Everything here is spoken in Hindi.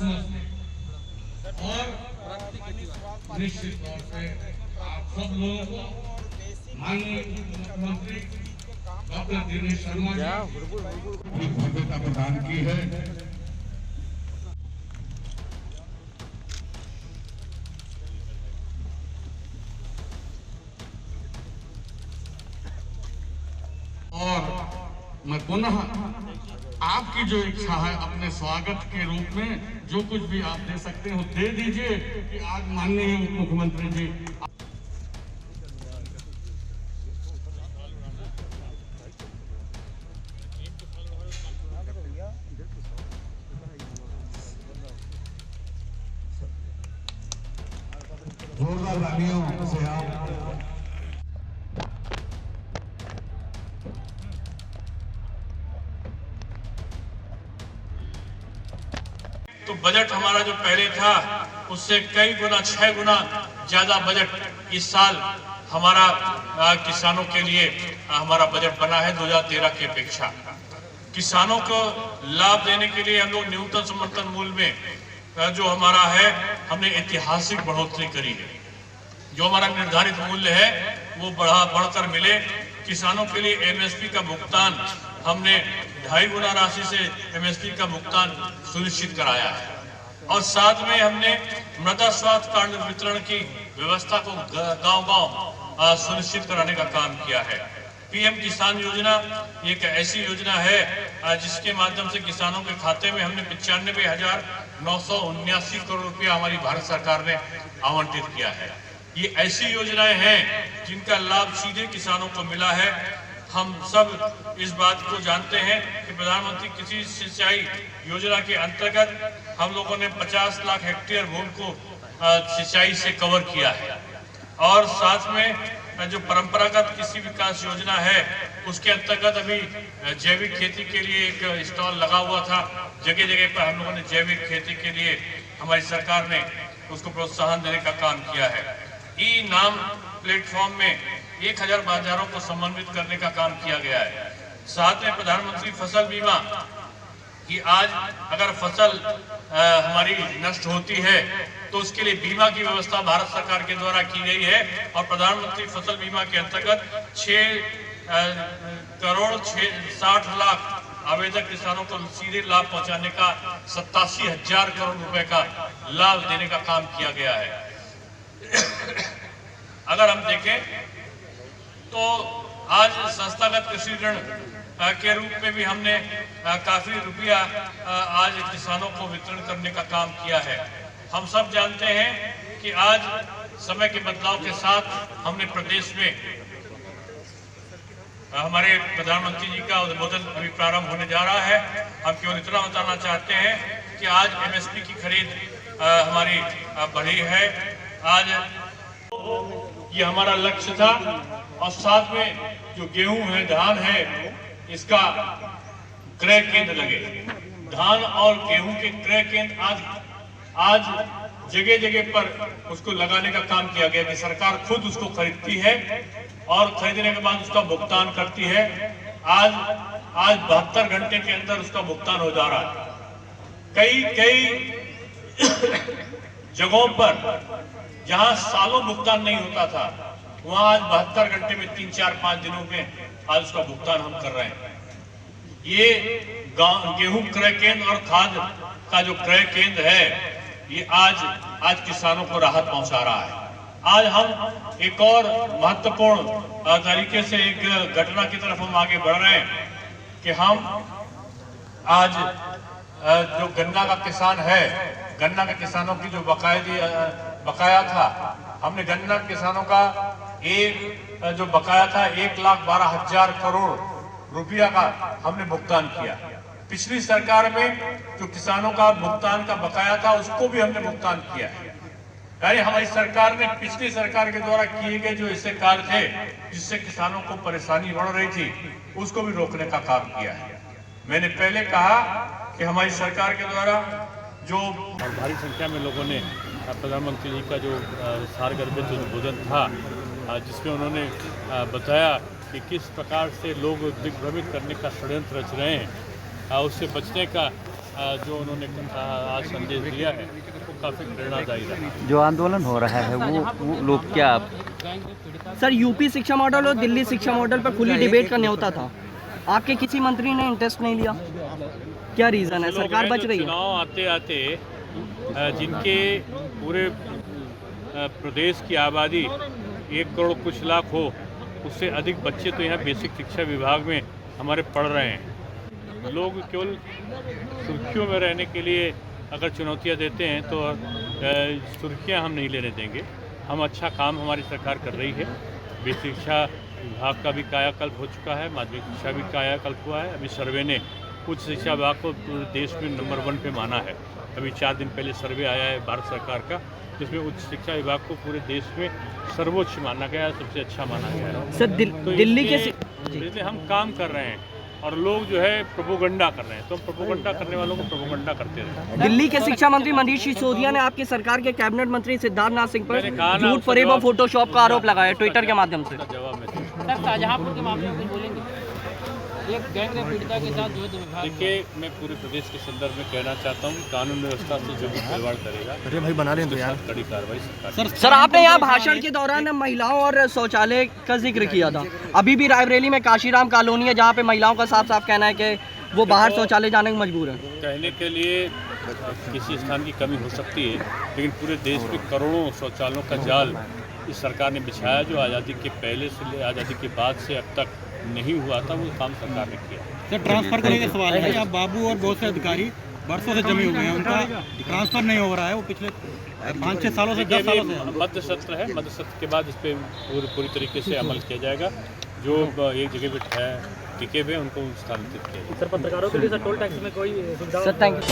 समझते और निश्चित तौर पे आप सब लोगों को माननीय मुख्यमंत्री डॉक्टर दिनेश शर्मा जी भव्यता प्रदान की है। और मैं पुनः आपकी जो इच्छा है अपने स्वागत के रूप में जो कुछ भी आप दे सकते हो दे दीजिए कि आज माननीय मुख्यमंत्री जी जोरदार तालियों से आप तो बजट हमारा जो पहले था उससे कई गुना 6 गुना ज्यादा बजट इस साल हमारा किसानों के लिए हमारा बजट बना है 2013 की अपेक्षा। किसानों को लाभ देने के लिए हम लोग न्यूनतम समर्थन मूल्य में जो हमारा है हमने ऐतिहासिक बढ़ोतरी करी है। जो हमारा निर्धारित मूल्य है वो बढ़कर मिले। किसानों के लिए एमएसपी का भुगतान हमने 2.5 गुना राशि से एमएसपी का भुगतान सुनिश्चित कराया है और साथ में हमने मृदा स्वास्थ्य कार्ड वितरण की व्यवस्था को गांव-गांव सुनिश्चित कराने का काम किया है। पीएम किसान योजना एक ऐसी योजना है जिसके माध्यम से किसानों के खाते में हमने 95,979 करोड़ रुपया हमारी भारत सरकार ने आवंटित किया है। ये ऐसी योजनाएं हैं जिनका लाभ सीधे किसानों को मिला है। हम सब इस बात को जानते हैं कि प्रधानमंत्री कृषि सिंचाई योजना के अंतर्गत हम लोगों ने 50 लाख हेक्टेयर भूमि को सिंचाई से कवर किया है और साथ में जो परंपरागत कृषि विकास योजना है उसके अंतर्गत अभी जैविक खेती के लिए एक स्टॉल लगा हुआ था। जगह जगह पर हम लोगों ने जैविक खेती के लिए हमारी सरकार ने उसको प्रोत्साहन देने का काम किया है। ई नाम प्लेटफॉर्म में 1000 बाजारों को समन्वित करने का काम किया गया है। साथ में प्रधानमंत्री फसल बीमा कि आज अगर फसल हमारी नष्ट होती है तो उसके लिए बीमा की व्यवस्था भारत सरकार के द्वारा की गई है और प्रधानमंत्री फसल बीमा के अंतर्गत 6,60,00,000 आवेदक किसानों को सीधे लाभ पहुंचाने का 87,000 करोड़ रुपए का लाभ देने का काम किया गया है। अगर हम देखें तो आज संस्थागत कृषि ऋण के रूप में भी हमने काफी रुपया आज किसानों को वितरण करने का काम किया है। हम सब जानते हैं कि आज समय के बदलाव के साथ हमने प्रदेश में हमारे प्रधानमंत्री जी का उद्बोधन अभी प्रारंभ होने जा रहा है। हम केवल इतना बताना चाहते हैं कि आज एमएसपी की खरीद हमारी बढ़ी है। आज ये हमारा लक्ष्य था और साथ में जो गेहूं है धान है इसका क्रय केंद्र लगे। धान और गेहूं के क्रय केंद्र आज जगह जगह पर उसको लगाने का काम किया गया कि सरकार खुद उसको खरीदती है और खरीदने के बाद उसका भुगतान करती है। आज 72 घंटे के अंदर उसका भुगतान हो जा रहा है। कई जगहों पर जहां सालों भुगतान नहीं होता था वहां आज 72 घंटे में 3, 4, 5 दिनों में आज उसका भुगतान हम कर रहे हैं। ये गेहूं क्रय केंद्र और खाद का जो क्रय केंद्र है ये आज किसानों को राहत पहुंचा रहा है। आज हम एक और महत्वपूर्ण तरीके से एक घटना की तरफ हम आगे बढ़ रहे हैं कि हम आज जो गन्ना का किसान है, गन्ना के किसानों की जो बकाया था, हमने गन्ना किसानों का जो बकाया था 1,12,000 करोड़ रुपया का हमने भुगतान किया। पिछली सरकार में जो किसानों का भुगतान का बकाया था उसको भी हमने भुगतान किया है। यानी हमारी सरकार ने पिछली सरकार के द्वारा किए गए जो ऐसे कार्य थे जिससे किसानों को परेशानी बढ़ रही थी उसको भी रोकने का काम किया है। मैंने पहले कहा कि हमारी सरकार के द्वारा जो भारी संख्या में लोगों ने प्रधानमंत्री जी का जो सारगर्भित जो भोजन था जिसमें उन्होंने बताया कि किस प्रकार से लोग दिग्भ्रमित करने का षड्यंत्र रच रहे हैं, उससे बचने का जो उन्होंने आज संदेश दिया है वो काफ़ी प्रेरणादायी रहा। जो आंदोलन हो रहा है वो लोग क्या सर यूपी शिक्षा मॉडल और दिल्ली शिक्षा मॉडल पर खुली डिबेट का न्योता था, आपके किसी मंत्री ने इंटरेस्ट नहीं लिया, क्या रीज़न है? सरकार बच रही है। चुनाव आते आते जिनके पूरे प्रदेश की आबादी 1 करोड़ कुछ लाख हो, उससे अधिक बच्चे तो यहाँ बेसिक शिक्षा विभाग में हमारे पढ़ रहे हैं। लोग केवल सुर्खियों में रहने के लिए अगर चुनौतियाँ देते हैं तो सुर्खियाँ हम नहीं लेने देंगे। हम अच्छा काम हमारी सरकार कर रही है। बेसिक शिक्षा विभाग का भी कायाकल्प हो चुका है, माध्यमिक शिक्षा भी कायाकल्प हुआ है। अभी सर्वे ने उच्च शिक्षा विभाग को पूरे देश में नंबर 1 पे माना है। अभी 4 दिन पहले सर्वे आया है भारत सरकार का, जिसमें उच्च शिक्षा विभाग को पूरे देश में सर्वोच्च माना गया है, सबसे अच्छा माना गया है। सर दिल्ली के इसलिए हम काम कर रहे हैं और लोग जो है प्रोपोगंडा कर रहे हैं, तो हम प्रोपोगंडा करने वालों को प्रोपोगंडा करते रहे। दिल्ली के शिक्षा मंत्री मनीष सिसोदिया ने आपकी सरकार के कैबिनेट मंत्री सिद्धार्थनाथ सिंह पर मैंने कहा ना, झूठ फरेब और फोटोशॉप का आरोप लगाया ट्विटर के माध्यम से। जवाब में सर शाहजहांपुर के मामले में कुछ बोलेंगे? एक गैंग रेप पीड़िता के साथ जो है देखिए, मैं पूरे प्रदेश के संदर्भ में कहना चाहता हूँ, कानून व्यवस्था से जो भी खिलवाड़ करेगा, अरे भाई बना लें तो यार, कड़ी कार्रवाई सरकार। सर आपने यहाँ भाषण के दौरान महिलाओं और शौचालय का जिक्र किया था। अभी भी रायबरेली में काशीराम कॉलोनी है जहाँ पे महिलाओं का साफ साफ कहना है कि वो बाहर शौचालय जाने को मजबूर है। कहने के लिए किसी स्थान की कमी हो सकती है, लेकिन पूरे देश में करोड़ों शौचालयों का जाल इस सरकार ने बिछाया, जो आज़ादी के पहले से आज़ादी के बाद से अब तक नहीं हुआ था, वो काम सरकार ने किया। सर ट्रांसफर करने का सवाल है, अब बाबू और बहुत से अधिकारी बरसों से जमे हुए हैं, उनका ट्रांसफर नहीं हो रहा है, वो पिछले 5-6 सालों से 10 सालों से। मध्य सत्र है, मध्य सत्र के बाद इस पर पूरी तरीके से अमल किया जाएगा। जो एक जगह पे टिके हुए उनको स्थानांतरित किया जाएगा। सर पत्रकारों के लिए सर टोल टैक्स में कोई सुविधा? Sir thank you.